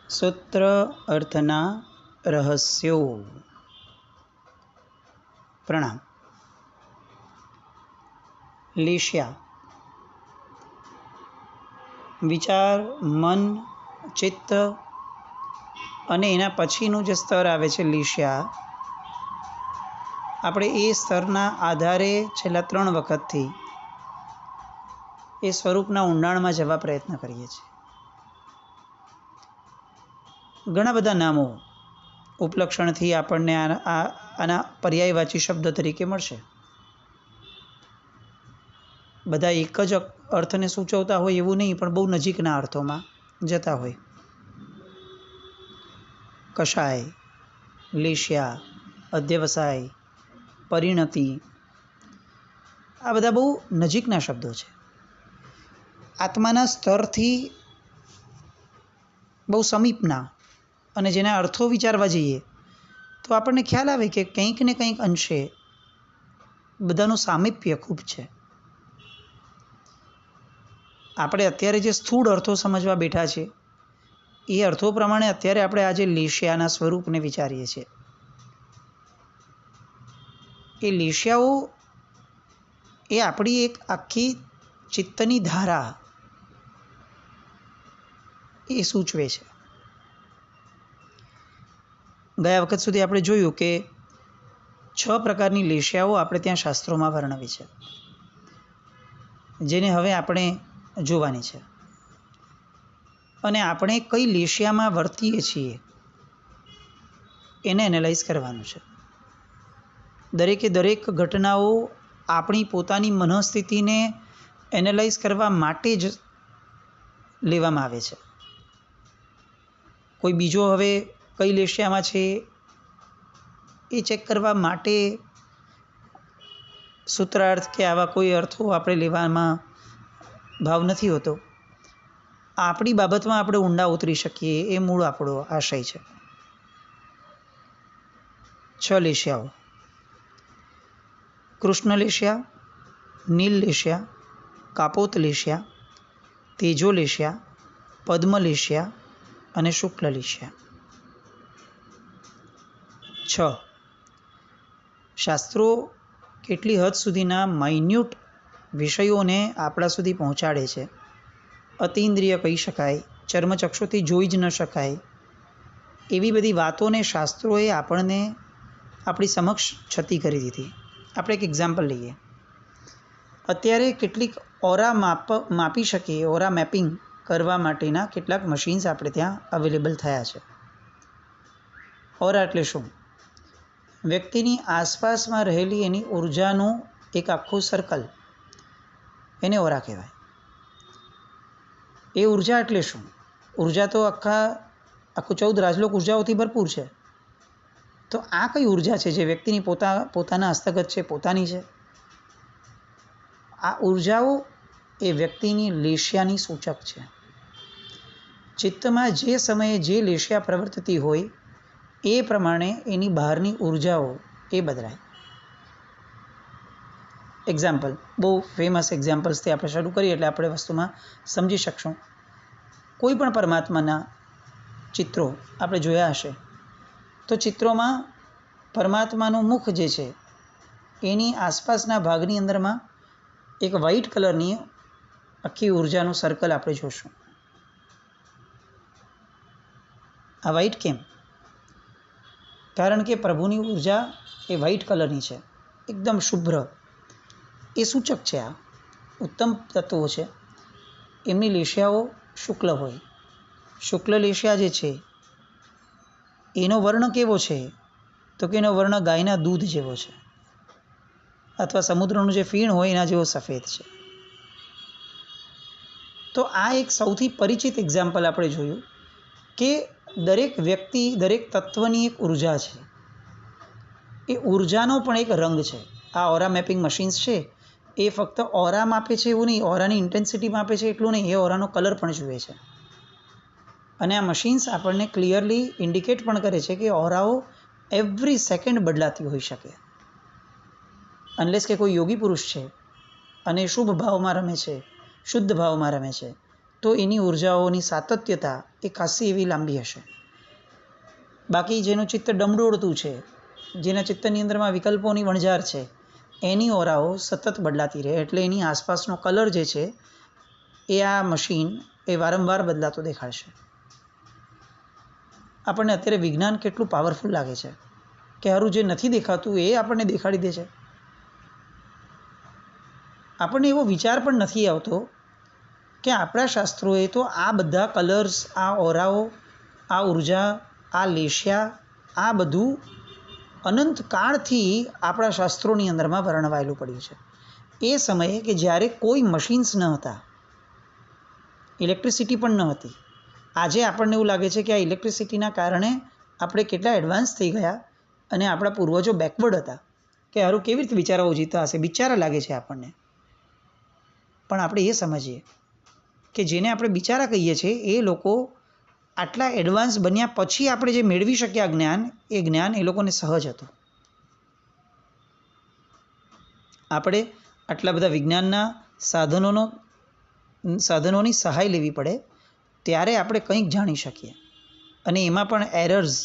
સૂત્ર અર્થના રહસ્યો. પ્રણામ. લેશ્યા વિચાર, મન, ચિત્ત અને એના પછીનું જે સ્તર આવે છે લેશ્યા, આપણે એ સ્તરના આધારે છેલ્લા 3 વખતથી એ સ્વરૂપના ઊંડાણમાં જવા પ્રયત્ન કરીએ છીએ. ઘણા બધા નામો ઉપલક્ષણથી આપણને આના પર્યાયવાચી શબ્દ તરીકે મળશે. બધા એક જ અર્થને સૂચવતા હોય એવું નહીં, પણ બહુ નજીકના અર્થોમાં જતા હોય. કષાય, લેશ્યા, અધ્યવસાય, પરિણતિ, આ બધા બહુ નજીકના શબ્દો છે. આત્માના સ્તરથી બહુ સમીપના, અને જેના અર્થો વિચારવા જઈએ તો આપણને ખ્યાલ આવે કે કંઈક ને કંઈક અંશે બધાનું સામીપ્ય ખૂબ છે. આપણે અત્યારે જે સ્થૂળ અર્થો સમજવા બેઠા છે એ અર્થો પ્રમાણે અત્યારે આપણે આજે લેશ્યાના સ્વરૂપને વિચારીએ છીએ. એ લેશ્યાઓ એ આપણી એક આખી ચિત્તની ધારા એ સૂચવે છે. ગયા વખત સુધી આપણે જોયું કે 6 પ્રકારની લેશ્યાઓ આપણે ત્યાં શાસ્ત્રોમાં વર્ણવી છે, જેને હવે આપણે જોવાની છે. અને આપણે કઈ લેશ્યામાં વર્તીએ છીએ એને એનાલાઇઝ કરવાનું છે. દરેકે દરેક ઘટનાઓ આપણી પોતાની મનઃસ્થિતિને એનાલાઇઝ કરવા માટે જ લેવામાં આવે છે. કોઈ બીજો હવે કઈ લેશ્યામાં છે એ ચેક કરવા માટે સૂત્રાર્થ કે આવા કોઈ અર્થો આપણે લેવામાં ભાવ નથી હોતો. આપણી બાબતમાં આપણે ઊંડા ઉતરી શકીએ એ મૂળ આપણો આશય છે. 6 લેશ્યાઓ: કૃષ્ણ લેશ્યા, નીલ લેશ્યા, કાપોત લેશ્યા, તેજો લેશ્યા, પદ્મ લેશ્યા અને શુક્લ લેશ્યા. 6 શાસ્ત્રો કેટલી હદ સુધીના માઇન્યુટ વિષયોને આપણા સુધી પહોંચાડે છે. અતિન્દ્રિય કહી શકાય, ચર્મચક્ષુથી જોઈ જ ન શકાય એવી બધી વાતોને શાસ્ત્રોએ આપણને આપણી સમક્ષ છતી કરી દીધી. આપણે એક એક્ઝામ્પલ લઈએ. અત્યારે કેટલીક ઓરા માપી શકીએ, ઓરા મેપિંગ કરવા માટેના કેટલાક મશીન્સ આપણે ત્યાં અવેલેબલ થયા છે. ઓરા એટલે શું? વ્યક્તિની આસપાસમાં રહેલી એની ઉર્જાનું એક આખું સર્કલ, એને ઓરા કહેવાય. એ ઉર્જા એટલે શું? ઉર્જા તો આખું 14 રાજલોક ઉર્જાઓથી ભરપૂર છે. તો આ કઈ ઉર્જા છે જે વ્યક્તિની પોતાના હસ્તગત છે, પોતાની છે? આ ઉર્જાઓ એ વ્યક્તિની લેશ્યાની સૂચક છે. ચિત્તમાં જે સમયે જે લેશ્યા પ્રવર્તતી હોય એ પ્રમાણે એની બહારની ઉર્જાઓ એ બદલાય. એક્ઝામ્પલ, બહુ ફેમસ એક્ઝામ્પલ્સથી આપણે શરૂ કરીએ એટલે આપણે વસ્તુમાં સમજી શકશું. કોઈ પણ પરમાત્માના ચિત્રો આપણે જોયા હશે તો ચિત્રોમાં પરમાત્માનું મુખ જે છે એની આસપાસના ભાગની અંદરમાં એક વ્હાઇટ કલરની આખી ઉર્જાનું સર્કલ આપણે જોશું. આ વ્હાઇટ કેમ? કારણ કે પ્રભુની ઉર્જા એ વ્હાઇટ કલરની છે, એકદમ શુભ્ર. એ સૂચક છે. આ ઉત્તમ તત્વો છે. એમની લેશ્યાઓ શુક્લ હોય. શુક્લ લેશ્યા જે છે એનો વર્ણ કેવો છે? તો કે એનો વર્ણ ગાયના દૂધ જેવો છે, અથવા સમુદ્રનું જે ફીણ હોય એના જેવો સફેદ છે. તો આ એક સૌથી પરિચિત એક્ઝામ્પલ આપણે જોયું કે દરેક વ્યક્તિ, દરેક તત્વની એક ઉર્જા છે. એ ઉર્જાનો પણ એક રંગ છે. આ ઓરા મેપિંગ મશીન્સ છે એ ફક્ત ઓરા માપે છે એવું નહીં, ઓરાની ઇન્ટેન્સિટી માપે છે એટલું નહીં, એ ઓરાનો કલર પણ જુએ છે. અને આ મશીન્સ આપણને ક્લિયરલી ઇન્ડિકેટ પણ કરે છે કે ઓરાઓ એવરી સેકન્ડ બદલાતી હોઈ શકે. અનલેસ કે કોઈ યોગી પુરુષ છે અને શુભ ભાવમાં રમે છે, શુદ્ધ ભાવમાં રમે છે, તો એની ઉર્જાઓની સાતત્યતા એ ખાસી એવી લાંબી હશે. બાકી જેનું ચિત્ત ડમડોળતું છે, જેના ચિત્તની અંદરમાં વિકલ્પોની વણઝાર છે, એની ઓરાઓ સતત બદલાતી રહે, એટલે એની આસપાસનો કલર જે છે એ આ મશીન એ વારંવાર બદલાતો દેખાડશે. આપણને અત્યારે વિજ્ઞાન કેટલું પાવરફુલ લાગે છે કે હારું જે નથી દેખાતું એ આપણને દેખાડી દે છે. આપણને એવો વિચાર પણ નથી આવતો કે આપણા શાસ્ત્રોએ તો આ બધા કલર્સ, આ ઓરાઓ, આ ઉર્જા, આ લેશિયા, આ બધું અનંત કાળથી આપણા શાસ્ત્રોની અંદરમાં વર્ણવાયેલું પડ્યું છે. એ સમયે કે જ્યારે કોઈ મશીન્સ ન હતા, ઇલેક્ટ્રિસિટી પણ ન હતી. આજે આપણને એવું લાગે છે કે આ ઇલેક્ટ્રિસિટીના કારણે આપણે કેટલા એડવાન્સ થઈ ગયા અને આપણા પૂર્વજો બેકવર્ડ હતા કે હારું કેવી રીતે બિચારાઓ જીતા હશે, બિચારા લાગે છે આપણને. પણ આપણે એ સમજીએ કે જેને આપણે બિચારા કહીએ છીએ એ લોકો આટલા એડવાન્સ બન્યા પછી આપણે જે મેળવી શક્યા જ્ઞાન, એ જ્ઞાન એ લોકોને સહજ હતું. આપણે આટલા બધા વિજ્ઞાનના સાધનોની સહાય લેવી પડે ત્યારે આપણે કંઈક જાણી શકીએ, અને એમાં પણ errors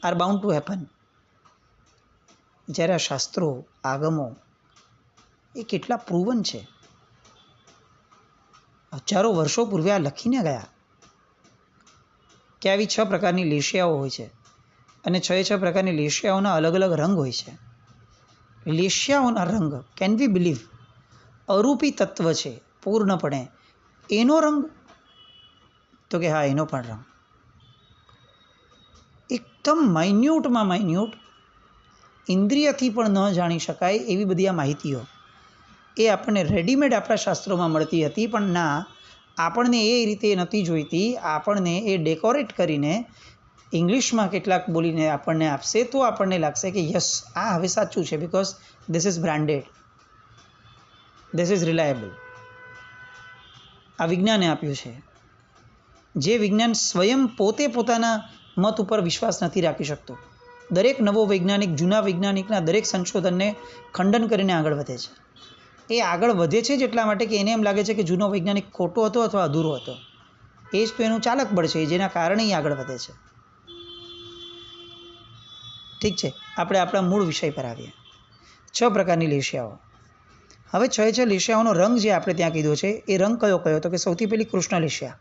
are bound to happen. જ્યારે આ શાસ્ત્રો, આગમો એ કેટલા પ્રૂવન છે. હજારો વર્ષો પૂર્વે આ લખીને ગયા કે આવી 6 પ્રકારની લેશિયાઓ હોય છે અને 6 પ્રકારની લેશિયાઓના અલગ અલગ રંગ હોય છે. લેશિયાઓના રંગ, કેન વી બિલીવ, અરૂપી તત્વ છે પૂર્ણપણે, એનો રંગ? તો કે હા, એનો પણ રંગ એકદમ માઇન્યુટમાં માઇન્યુટ, ઇન્દ્રિયથી પણ ન જાણી શકાય એવી બધી આ માહિતીઓ એ આપણને રેડીમેડ આપણા શાસ્ત્રોમાં મળતી હતી. પણ ના, આપણને એ રીતે નથી જોઈતી. આપણને એ ડેકોરેટ કરીને ઇંગ્લિશમાં કેટલાક બોલીને આપણને આપશે તો આપણને લાગશે કે યસ, આ હવે સાચું છે, because this is branded, this is reliable. આ વિજ્ઞાને આપ્યું છે. જે વિજ્ઞાન સ્વયં પોતે પોતાના મત ઉપર વિશ્વાસ નથી રાખી શકતો. દરેક નવો વૈજ્ઞાનિક જૂના વૈજ્ઞાનિકના દરેક સંશોધનને ખંડન કરીને આગળ વધે છે. એ આગળ વધે છે જ એટલા માટે કે એને એમ લાગે છે કે જૂનો વૈજ્ઞાનિક ખોટો હતો અથવા અધૂરો હતો. એ જ તો એનું ચાલક બળ છે, જેના કારણે એ આગળ વધે છે. ઠીક છે, આપણે આપણા મૂળ વિષય પર આવીએ. 6 પ્રકારની લેશિયાઓ. હવે 6 લેશિયાઓનો રંગ જે આપણે ત્યાં કીધો છે એ રંગ કયો કયો? તો કે સૌથી પહેલી કૃષ્ણ લેશિયા.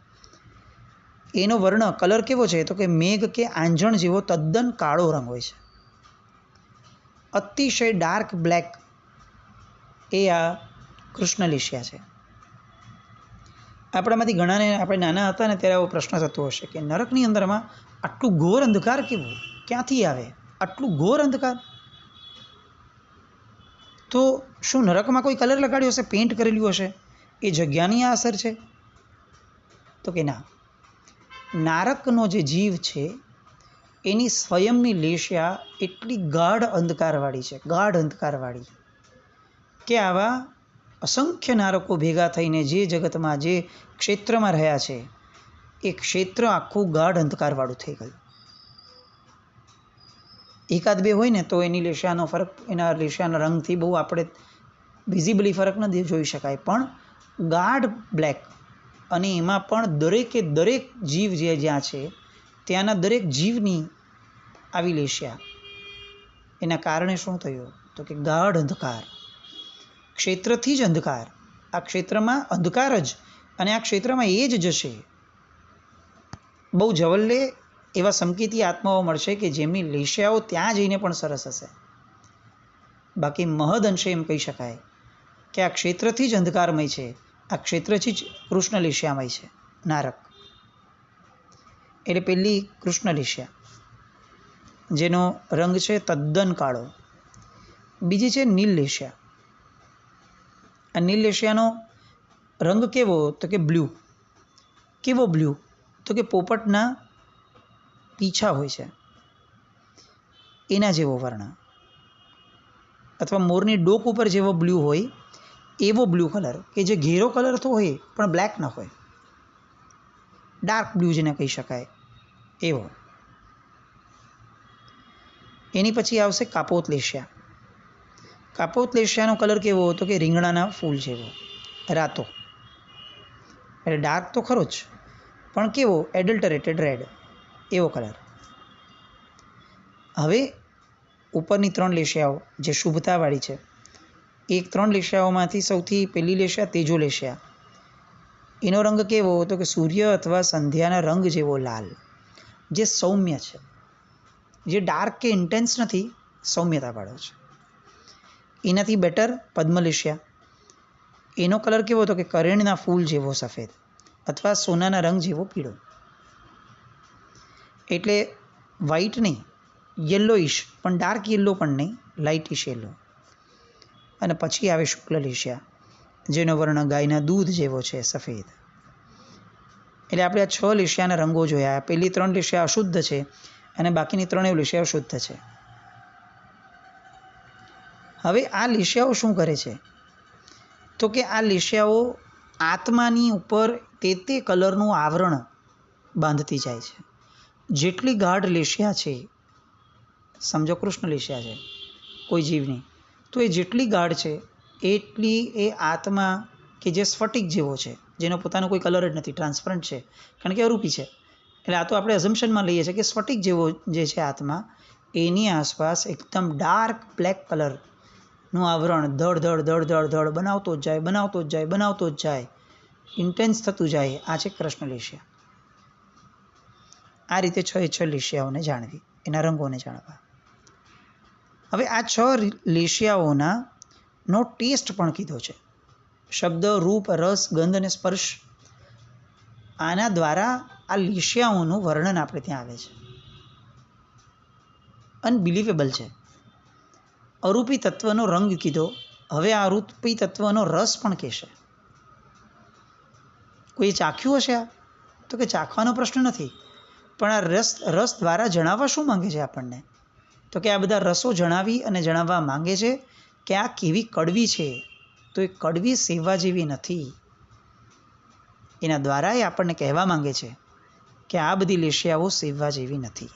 એનો વર્ણ, કલર કેવો છે? તો કે મેઘ કે આંજણ જેવો તદ્દન કાળો રંગ હોય છે. અતિશય ડાર્ક બ્લેક એ આ કૃષ્ણ લેશિયા છે. આપણામાંથી ઘણાને, આપણે નાના હતા ને ત્યારે આવો પ્રશ્ન થતો હશે કે નરકની અંદરમાં આટલું ઘોર અંધકાર કેવું, ક્યાંથી આવે આટલું ઘોર અંધકાર? તો શું નરકમાં કોઈ કલર લગાડ્યો હશે, પેઇન્ટ કરેલું હશે? એ જગ્યાની આ અસર છે? તો કે ના, નારકનો જે જીવ છે એની સ્વયંની લેશિયા એટલી ગાઢ અંધકારવાળી છે, ગાઢ અંધકારવાળી, કે આવા અસંખ્ય નારકો ભેગા થઈને જે જગતમાં, જે ક્ષેત્રમાં રહ્યા છે એ ક્ષેત્ર આખું ગાઢ અંધકારવાળું થઈ ગયું. એકાદ બે હોય ને તો એની લેશિયાનો ફરક, એના લેશિયાના રંગથી બહુ આપણે વિઝિબલી ફરક નથી જોઈ શકાય, પણ ગાઢ બ્લેક. અને એમાં પણ દરેકે દરેક જીવ જે જ્યાં છે ત્યાંના દરેક જીવની આવી લેશિયા. એના કારણે શું થયું? તો કે ગાઢ અંધકાર, ક્ષેત્રથી જ અંધકાર. આ ક્ષેત્રમાં અંધકાર જ, અને આ ક્ષેત્રમાં એ જ જશે. બહુ જવલ્લે એવા સંકેતી આત્માઓ મળશે કે જેમની લેશિયાઓ ત્યાં જઈને પણ સરસ હશે. બાકી મહદ અંશે એમ કહી શકાય કે આ ક્ષેત્રથી જ અંધકારમય છે, આ ક્ષેત્રથી જ કૃષ્ણ લેશિયામય છે, નારક. એટલે પહેલી કૃષ્ણ લેશિયા, જેનો રંગ છે તદ્દન કાળો. બીજી છે નીલ લેશિયા. આ નીલ લેશિયાનો રંગ કેવો? તો કે બ્લુ. કેવો બ્લુ? તો કે પોપટના પીછા હોય છે એના જેવો વર્ણ, અથવા મોરની ડોક ઉપર જેવો બ્લુ હોય એવો બ્લુ કલર, કે જે ઘેરો કલર તો હોય પણ બ્લેક ન હોય, ડાર્ક બ્લુ જેને કહી શકાય એવો. એની પછી આવશે કાપોત લેશિયા. કાપોત લેશિયાનો કલર કેવો? તો કે રીંગણાના ફૂલ જેવો, રાતો. એટલે ડાર્ક તો ખરો જ, પણ કેવો એડલ્ટરેટેડ રેડ એવો કલર. હવે ઉપરની 3 લેશિયાઓ જે શુભતાવાળી છે, એ 3 લેશિયાઓમાંથી સૌથી પહેલી લેશિયા તેજો લેશિયા, એનો રંગ કેવો તો કે સૂર્ય અથવા સંધ્યાના રંગ જેવો લાલ, જે સૌમ્ય છે, જે ડાર્ક કે ઇન્ટેન્સ નથી, સૌમ્યતાવાળો છે. એનાથી બેટર પદ્મલેશિયા, એનો કલર કેવો હતો કે કરેણના ફૂલ જેવો સફેદ અથવા સોનાના રંગ જેવો પીળો. એટલે વ્હાઇટ નહીં, યલોઇશ, પણ ડાર્ક યલો પણ નહીં, લાઇટિશ યલો. અને પછી આવે શુક્લલેશિયા, જેનો વર્ણ ગાયના દૂધ જેવો છે, સફેદ. એટલે આપણે આ 6 લેશિયાના રંગો જોયા. પહેલી 3 લેશિયા અશુદ્ધ છે અને બાકીની 3 લેશિયાઓ શુદ્ધ છે. હવે આ લેશિયાઓ શું કરે છે તો કે આ લેશિયાઓ આત્માની ઉપર તે કલરનું આવરણ બાંધતી જાય છે. જેટલી ગાઢ લેશિયા છે, સમજો કૃષ્ણ લેશિયા છે કોઈ જીવની, તો એ જેટલી ગાઢ છે એટલી એ આત્મા કે જે સ્ફટિક જેવો છે, જેનો પોતાનો કોઈ કલર જ નથી, ટ્રાન્સપરન્ટ છે, કારણ કે અરૂપી છે. એટલે આ તો આપણે અઝમ્પશનમાં લઈએ છીએ કે સ્ફટિક જેવો જે છે આત્મા, એની આસપાસ એકદમ ડાર્ક બ્લેક કલરનું આવરણ ધડ ધડ ધડ ધડ ધડ બનાવતો જ જાય, બનાવતો જ જાય, બનાવતો જ જાય, ઇન્ટેન્સ થતું જાય. આ છે કૃષ્ણ લેશિયા. આ રીતે 6 લેશિયાઓને જાણવી, એના રંગોને જાણવા. હવે આ 6 લેશિયાઓના નો ટેસ્ટ પણ કીધો છે. શબ્દ, રૂપ, રસ, ગંધ અને સ્પર્શ, આના દ્વારા આ લેશિયાઓનું વર્ણન આપણે ત્યાં આવે છે. અનબિલિવેબલ છે. અરૂપી તત્વનો રંગ કીધો, હવે આ અરૂપી તત્વનો રસ પણ કહેશે. કોઈ ચાખ્યું હશે આ તો કે ચાખવાનો પ્રશ્ન નથી, પણ આ રસ દ્વારા જણાવવા શું માંગે છે આપણને તો કે આ બધા રસો જણાવી અને જણાવવા માંગે છે કે આ કેવી કડવી છે, તો એ કડવી સેવા જેવી નથી. એના દ્વારા એ આપણને કહેવા માંગે છે કે આ બધી લેશિયાઓ સેવા જેવી નથી.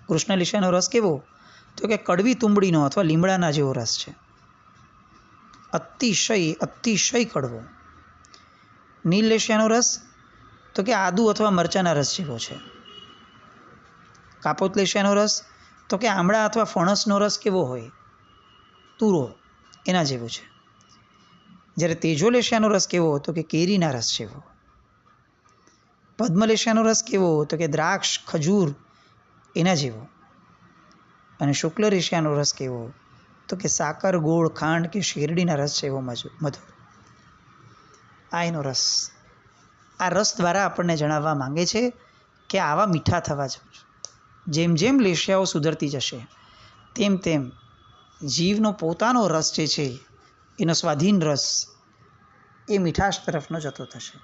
કૃષ્ણ લેશિયાનો રસ કેવો તો કે કડવી તુંબડીનો અથવા લીમડાના જેવો રસ છે, અતિશય કડવો. નીલ લેશિયાનો રસ તો કે આદુ અથવા મરચાના રસ જેવો છે. કાપોત લેશિયાનો રસ તો કે આમળા અથવા ફણસનો રસ કેવો હોય, તુરો, એના જેવો છે. જ્યારે તેજો લેશિયાનો રસ કેવો તો કે કેરીના રસ જેવો. પદ્મલેશિયાનો રસ કેવો તો કે દ્રાક્ષ, ખજૂર, એના જેવો. અને શુક્લ લેશિયાનો રસ કેવો તો કે સાકર, ગોળ, ખાંડ કે શેરડીના રસ જેવો મધુર. આ એનો રસ. આ રસ દ્વારા આપણને જણાવવા માંગે છે કે આવા મીઠા થવા જોઈએ. જેમ જેમ લેશિયાઓ સુધરતી જશે તેમ તેમ જીવનો પોતાનો રસ જે છે, એનો સ્વાધીન રસ, એ મીઠાશ તરફનો જતો થશે.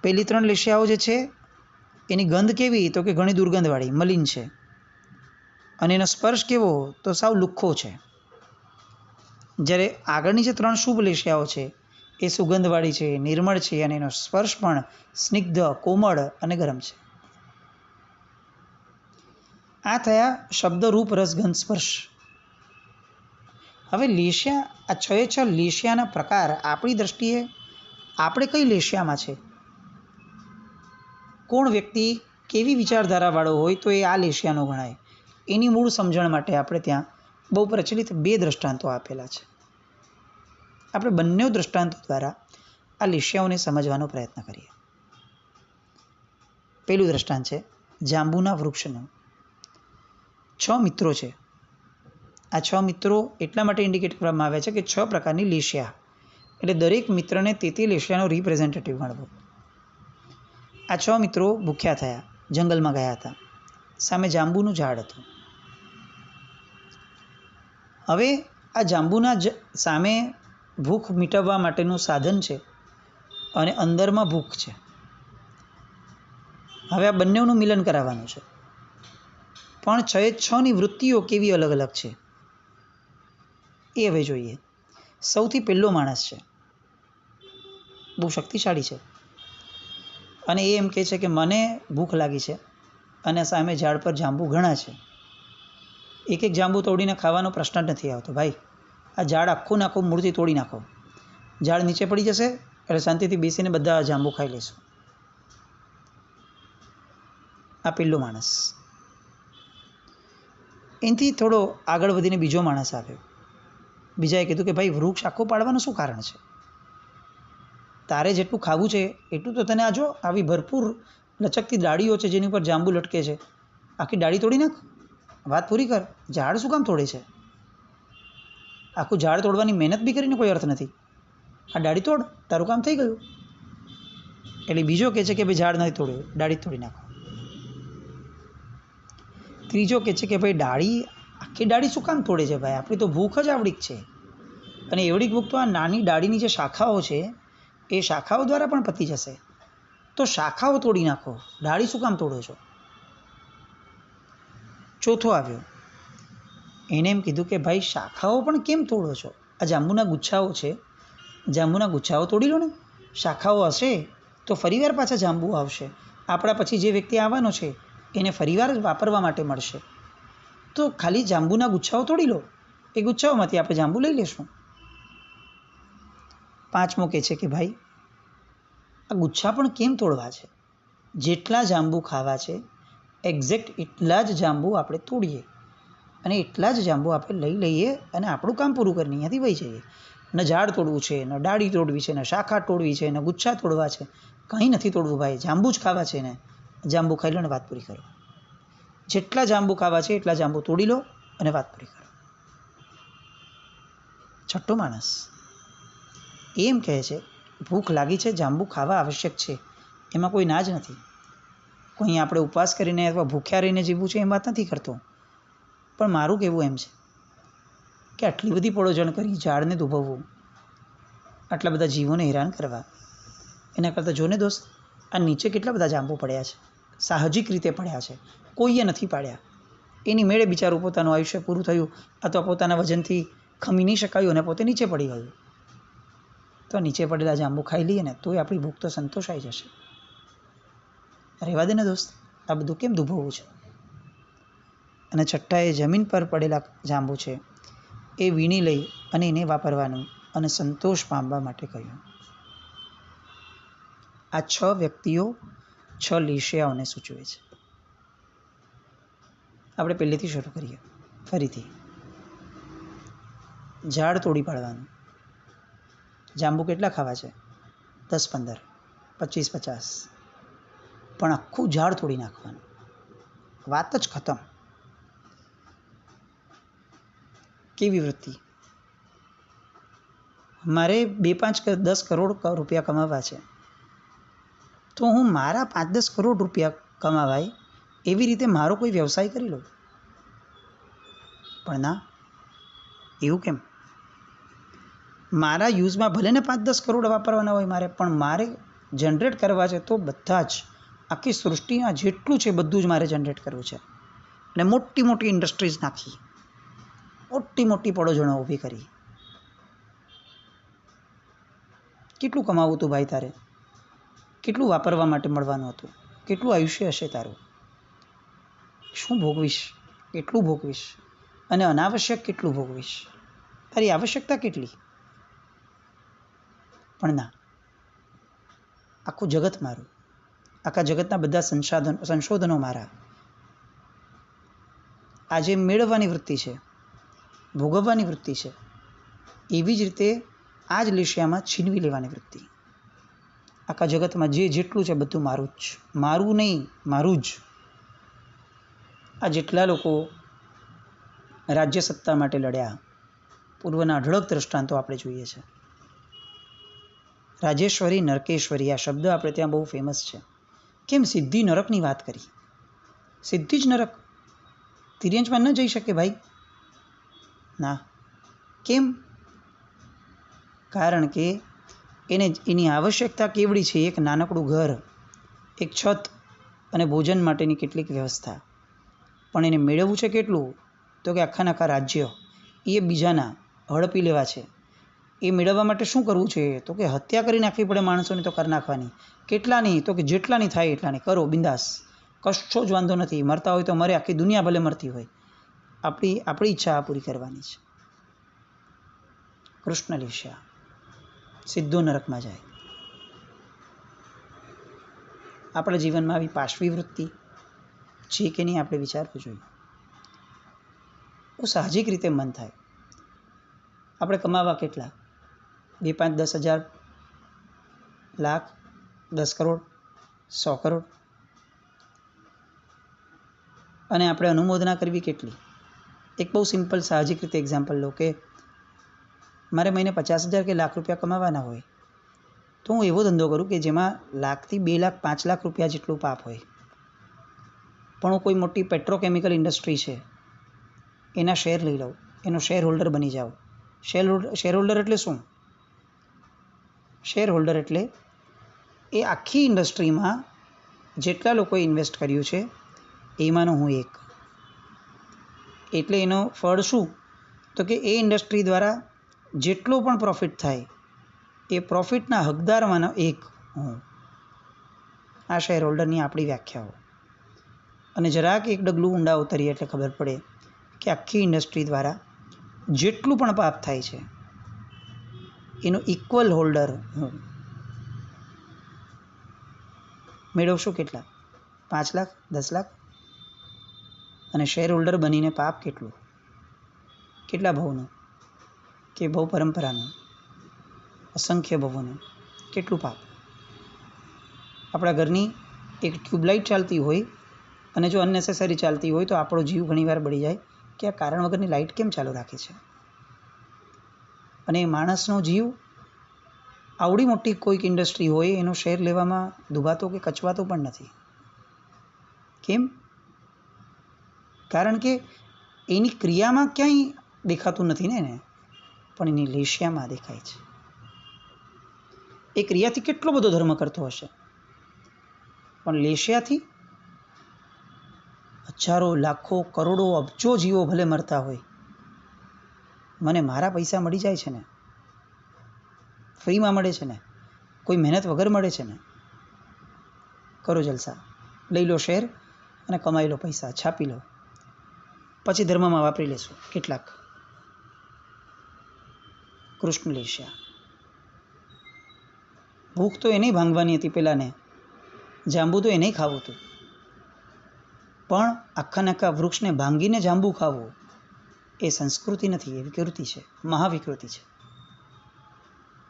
પહેલી 3 લેશિયાઓ જે છે એની ગંધ કેવી તો કે ઘણી દુર્ગંધવાળી, મલિન છે. અને એનો સ્પર્શ કેવો તો સાવ લુખ્ખો છે. જ્યારે આગળની જે 3 શુભ લેશિયાઓ છે એ સુગંધવાળી છે, નિર્મળ છે, અને એનો સ્પર્શ પણ સ્નિગ્ધ, કોમળ અને ગરમ છે. આ થયા શબ્દ, રૂપ, રસ, ગંધ, સ્પર્શ. હવે લેશિયા, આ 6 લેશિયાના પ્રકાર આપણી દ્રષ્ટિએ આપણે કઈ લેશિયામાં છે, કોણ વ્યક્તિ કેવી વિચારધારાવાળો હોય તો એ આ લેશિયાનો ગણાય, એની મૂળ સમજણ માટે આપણે ત્યાં બહુ પ્રચલિત 2 દ્રષ્ટાંતો આપેલા છે. આપણે બંને દ્રષ્ટાંતો દ્વારા આ લેશિયાઓને સમજવાનો પ્રયત્ન કરીએ. પહેલું દ્રષ્ટાંત છે જાંબુના વૃક્ષનું. 6 મિત્રો છે. આ 6 મિત્રો એટલા માટે ઇન્ડિકેટ કરવામાં આવ્યા છે કે 6 પ્રકારની લેશિયા, એટલે દરેક મિત્રને તે લેશિયાનો રિપ્રેઝેન્ટેટિવ ગણવો. આ 6 મિત્રો ભૂખ્યા થયા, જંગલમાં ગયા હતા, સામે જાંબુનું ઝાડ હતું. હવે આ જાંબુના સામે ભૂખ મિટાવવા માટેનું સાધન છે અને અંદરમાં ભૂખ છે. હવે આ બંનેનું મિલન કરાવવાનું છે, પણ 6ની વૃત્તિઓ કેવી અલગ અલગ છે એ હવે જોઈએ. સૌથી પહેલો માણસ છે, બહુ શક્તિશાળી છે, અને એ એમ કહે છે કે મને ભૂખ લાગી છે અને સામે ઝાડ પર જાંબુ ઘણા છે. એક જાંબુ તોડીને ખાવાનો પ્રશ્ન જ નથી આવતો. ભાઈ, આ ઝાડ આખું નાખો, મૂળથી તોડી નાખો. ઝાડ નીચે પડી જશે એટલે શાંતિથી બેસીને બધા જાંબુ ખાઈ લેશું. આ પહેલો માણસ. એનાથી થોડો આગળ વધીને બીજો માણસ આવ્યો. બીજાએ કીધું કે ભાઈ વૃક્ષ આખો પાડવાનું શું કારણ છે? તારે જેટલું ખાવું છે એટલું તો તને આજો આવી ભરપૂર લચકતી ડાળીઓ છે જેની ઉપર જાંબુ લટકે છે, આખી ડાળી તોડી નાખ. વાત પૂરી કર. ઝાડ શું કામ તોડે છે? આખું ઝાડ તોડવાની મહેનત બી કરીને કોઈ અર્થ નથી. આ ડાળી તોડ, તારું કામ થઈ ગયું. એટલે બીજો કહે છે કે ભાઈ ઝાડ નથી તોડ્યું, ડાળી તોડી નાખો. ત્રીજો કહે છે કે ભાઈ આખી ડાળી શું કામ તોડે છે ભાઈ? આપણી તો ભૂખ જ આવડીક છે, અને એવડીક ભૂખ તો આ નાની ડાળીની જે શાખાઓ છે એ શાખાઓ દ્વારા પણ પતી જશે. તો શાખાઓ તોડી નાખો, ડાળી શું કામ તોડો છો? ચોથો આવ્યો. એને એમ કીધું કે ભાઈ શાખાઓ પણ કેમ તોડો છો? આ જાંબુના ગુચ્છાઓ છે, જાંબુના ગુચ્છાઓ તોડી લો ને. શાખાઓ હશે તો ફરીવાર પાછા જાંબુ આવશે. આપણા પછી જે વ્યક્તિ આવવાનો છે એને ફરીવાર વાપરવા માટે મળશે. તો ખાલી જાંબુના ગુચ્છાઓ તોડી લો, એ ગુચ્છાઓમાંથી આપણે જાંબુ લઈ લેશું. પાંચમો કહે છે કે ભાઈ આ ગુચ્છા પણ કેમ તોડવા છે? જેટલા જાંબુ ખાવા છે એક્ઝેક્ટ એટલા જ જાંબુ આપણે તોડીએ અને એટલા જ જાંબુ આપણે લઈ લઈએ અને આપણું કામ પૂરું કરીને અહીંયાથી વહી જઈએ. ન ઝાડ તોડવું છે, ન ડાળી તોડવી છે, ન શાખા તોડવી છે, ન ગુચ્છા તોડવા છે, કંઈ નથી તોડવું ભાઈ. જાંબુ જ ખાવા છે ને, જાંબુ ખાઈ લો ને વાત પૂરી કરો. જેટલા જાંબુ ખાવા છે એટલા જાંબુ તોડી લો અને વાત પૂરી કરો. છઠ્ઠો માણસ એમ કહે છે ભૂખ લાગી છે, જાંબુ ખાવા આવશ્યક છે, એમાં કોઈ ના જ નથી. કોઈ આપણે ઉપવાસ કરીને અથવા ભૂખ્યા રહીને જીવવું છે એમ વાત નથી કરતો. પણ મારું કહેવું એમ છે કે આટલી બધી પળોજણ કરી ઝાડને દુભવવું, આટલા બધા જીવોને હેરાન કરવા, એના કરતાં જોને દોસ્ત આ નીચે કેટલા બધા જાંબુ પડ્યા છે, સાહજિક રીતે પડ્યા છે, કોઈએ નથી પાડ્યા. એની મેળે બિચારું પોતાનું આયુષ્ય પૂરું થયું અથવા પોતાના વજનથી ખમી નહીં શકાયું અને પોતે નીચે પડી ગયું. તો નીચે પડેલા જાંબુ ખાઈ લઈએ ને તોય આપણી ભૂખ તો સંતોષાઈ જશે. રહેવા દે ને દોસ્ત, આ બધું કેમ દુભવવું છે? અને છઠ્ઠા એ જમીન પર પડેલા જાંબુ છે એ વીણી લઈ અને એને વાપરવાનું અને સંતોષ પામવા માટે કહ્યું. આ 6 વ્યક્તિઓ 6 લીશિયાઓને સૂચવે છે. આપણે પહેલેથી શરૂ કરીએ. ફરીથી ઝાડ તોડી પાડવાનું. જાંબુ કેટલા ખાવા છે? 10, 15, 25, 50. પણ આખું ઝાડ તોડી નાખવાનું. વાત જ ખતમ. કેવી વૃત્તિ? મારે 2, 5, 10 કરોડ રૂપિયા કમાવા છે તો હું મારા 5, 10 કરોડ રૂપિયા કમાવાય એવી રીતે મારો કોઈ વ્યવસાય કરી લઉં. પણ ના, એવું કેમ? મારા યુઝમાં ભલે ને 5, 10 કરોડ વાપરવાના હોય મારે, પણ મારે જનરેટ કરવા છે તો બધા જ આખી સૃષ્ટિમાં જેટલું છે બધું જ મારે જનરેટ કરવું છે. અને મોટી મોટી ઇન્ડસ્ટ્રીઝ નાખી, મોટી મોટી પળોજણો ઊભી કરી. કેટલું કમાવું હતું ભાઈ તારે? કેટલું વાપરવા માટે મળવાનું હતું? કેટલું આયુષ્ય હશે તારું? શું ભોગવીશ? કેટલું ભોગવીશ? અને અનાવશ્યક કેટલું ભોગવીશ? તારી આવશ્યકતા કેટલી? પણ ના, આખું જગત મારું, આખા જગતના બધા સંશોધનો મારા. આજે મેળવવાની વૃત્તિ છે, ભોગવવાની વૃત્તિ છે, એવી જ રીતે આ જ લીશિયામાં છીનવી લેવાની વૃત્તિ. આખા જગતમાં જે જેટલું છે બધું મારું જ, મારું નહીં, મારું જ. આ જેટલા લોકો રાજ્ય સત્તા માટે લડ્યા, પૂર્વના અઢળક દ્રષ્ટાંતો આપણે જોઈએ છે. રાજેશ્વરી, નરકેશ્વરી આ શબ્દ આપણે ત્યાં બહુ ફેમસ છે. કેમ સિદ્ધિ નરકની વાત કરી? સિદ્ધિ જ નરક? તિર્યંશમાં ન જઈ શકે ભાઈ? ના. કેમ? કારણ કે એની આવશ્યકતા કેવડી છે? એક નાનકડું ઘર, એક છત અને ભોજન માટેની કેટલીક વ્યવસ્થા. પણ એને મેળવવું છે કેટલું? તો કે આખા રાજ્ય એ બીજાના હડપી લેવા છે. એ મેળવવા માટે શું કરવું છે? તો કે હત્યા કરી નાખવી પડે માણસોની તો કરી નાખવાની. કેટલાની? તો કે જેટલાની થાય એટલાની કરો, બિંદાસ, કશો જ વાંધો નથી. મરતા હોય તો મરે, આખી દુનિયા ભલે મરતી હોય, આપણી ઈચ્છા પૂરી કરવાની છે. કૃષ્ણ લીશા. સીધો નરકમાં જાય. આપણા જીવનમાં આવી પાશવી વૃત્તિ છે કે નહીં આપણે વિચારવું જોઈએ. બહુ સાહજિક રીતે મન થાય. આપણે કમાવા કેટલા? 2, 5, 10 હજાર, લાખ, 10 કરોડ, 100 કરોડ, અને આપણે અનુમોદના કરવી કેટલી? એક બહુ સિમ્પલ સાહજિક રીતે એક્ઝામ્પલ લો કે મારે મહિને 50,000 કે લાખ રૂપિયા કમાવાના હોય તો હું એવો ધંધો કરું કે જેમાં લાખથી 2 લાખ 5 લાખ રૂપિયા જેટલું પાપ હોય. પણ હું કોઈ મોટી પેટ્રોકેમિકલ ઇન્ડસ્ટ્રી છે એના શેર લઈ લઉં, એનો શેર હોલ્ડર બની જાઉં. શેર હોલ્ડર એટલે શું? શેર હોલ્ડર એટલે એ આખી ઇન્ડસ્ટ્રીમાં જેટલા લોકોએ ઇન્વેસ્ટ કર્યું છે એમાંનો હું એક. એટલે એનો ફળ શું? તો કે એ ઇન્ડસ્ટ્રી દ્વારા જેટલો પણ પ્રોફિટ થાય એ પ્રોફિટના હકદારમાંનો એક હું. આ શેર હોલ્ડરની આપણી વ્યાખ્યાઓ. અને જરાક એક ડગલું ઊંડા ઉતરીએ એટલે ખબર પડે કે આખી ઇન્ડસ્ટ્રી દ્વારા જેટલું પણ પાપ થાય છે એનો ઇક્વલ હોલ્ડર હું. મેળવશું કેટલા? 5 લાખ, 10 લાખ? અને શેર હોલ્ડર બનીને પાપ કેટલું? કેટલા ભવનું કે ભવ પરંપરાનું? અસંખ્ય ભવોનું. કેટલું પાપ? આપણા ઘરની એક ટ્યુબલાઇટ ચાલતી હોય અને જો અનનેસેસરી ચાલતી હોય તો આપણો જીવ ઘણીવાર બળી જાય કે આ કારણ વગરની લાઇટ કેમ ચાલુ રાખે છે. અને માણસનો જીવ આવડી મોટી કોઈક ઇન્ડસ્ટ્રી હોય એનો શેર લેવામાં દુભાતો કે કચવાતો પણ નથી. કેમ? કારણ કે એની ક્રિયામાં ક્યાંય દેખાતું નથી ને એને, પણ એની લેશિયામાં દેખાય છે. એ ક્રિયાથી કેટલો બધો ધર્મ કરતો હશે, પણ લેશિયાથી હજારો, લાખો, કરોડો, અબજો જીવો ભલે મરતા હોય, મને મારા પૈસા મળી જાય છે ને, ફ્રીમાં મળે છે ને, કોઈ મહેનત વગર મળે છે ને. કરો જલસા, લઈ લો શેર અને કમાઈ લો પૈસા, છાપી લો, પછી ધર્મમાં વાપરી લેશું કેટલાક. કૃષ્ણ લેશિયા. ભૂખ તો એને ભાંગવાની હતી પેલાને, જાંબુ તો એને ખાવું હતું, પણ આખા વૃક્ષને ભાંગીને જાંબુ ખાવું એ સંસ્કૃતિ નથી, એ વિકૃતિ છે, મહાવિકૃતિ છે.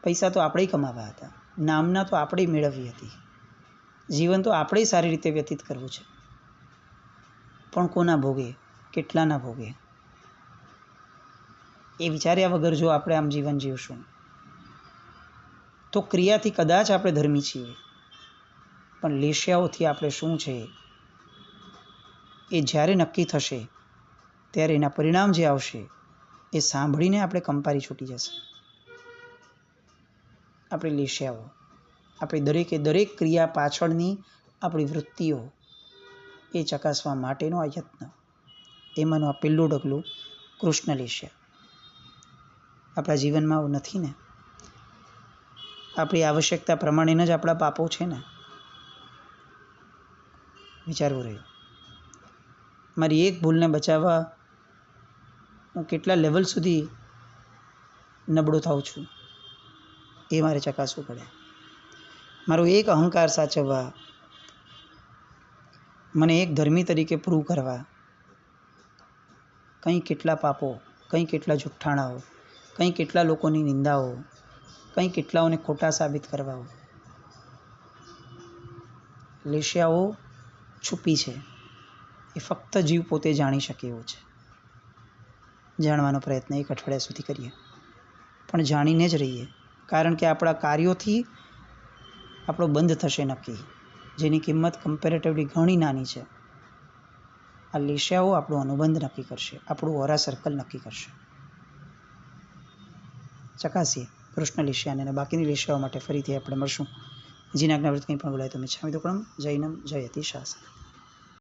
પૈસા તો આપણે કમાવા હતા, નામના તો આપણે મેળવવી હતી, જીવન તો આપણે સારી રીતે વ્યતીત કરવું છે, પણ કોના ભોગે, કેટલાના ભોગે? એ વિચાર્યા વગર જો આપણે આમ જીવન જીવશું તો ક્રિયાથી કદાચ આપણે ધર્મી છીએ, પણ લેશિયાઓથી આપણે શું છે એ જ્યારે નક્કી થશે ત્યારે એના પરિણામ જે આવશે એ સાંભળીને આપણે કંપારી છૂટી જશે. આપણી લેશિયાઓ, આપણી દરેકે દરેક ક્રિયા પાછળની આપણી વૃત્તિઓ એ ચકાસવા માટેનો આ યત્ન, એમાંનું આ પહેલું ડગલું કૃષ્ણ લેશિયા. આપણા જીવનમાં આવું નથી ને. આપણી આવશ્યકતા પ્રમાણેના જ આપણા પાપો છે ને. વિચારવું રહ્યું. મારી એક ભૂલને બચાવવા હું કેટલા લેવલ સુધી નબળો થાઉં છું એ મારે ચકાસવું પડે. મારો એક અહંકાર સાચવવા, મને એક ધર્મી તરીકે પ્રૂવ કરવા, કંઈ કેટલા પાપો, કંઈ કેટલા જુઠ્ઠાણાઓ, કંઈ કેટલા લોકોની નિંદાઓ, કંઈ કેટલાઓને ખોટા સાબિત કરવાઓ. લેશિયાઓ છુપી છે, એ ફક્ત જીવ પોતે જાણી શકે એવું છે. જાણવાનો પ્રયત્ન 1 અઠવાડિયા સુધી કરીએ, પણ જાણીને જ રહીએ, કારણ કે આપણા કાર્યોથી આપણો બંધ થશે નક્કી, જેની કિંમત કમ્પેરેટિવલી ઘણી નાની છે. આ લેશિયાઓ આપણો અનુબંધ નક્કી કરશે, આપણું ઓરા સર્કલ નક્કી કરશે. ચકાસીએ કૃષ્ણ લેશિયાને અને બાકીની લેશિયાઓ માટે ફરીથી આપણે મળશું. જીના જ્ઞાવૃત કંઈ પણ બોલાય તો મિચ્છામિ દુક્કડમ. જૈનમ જયતિ શાસનમ.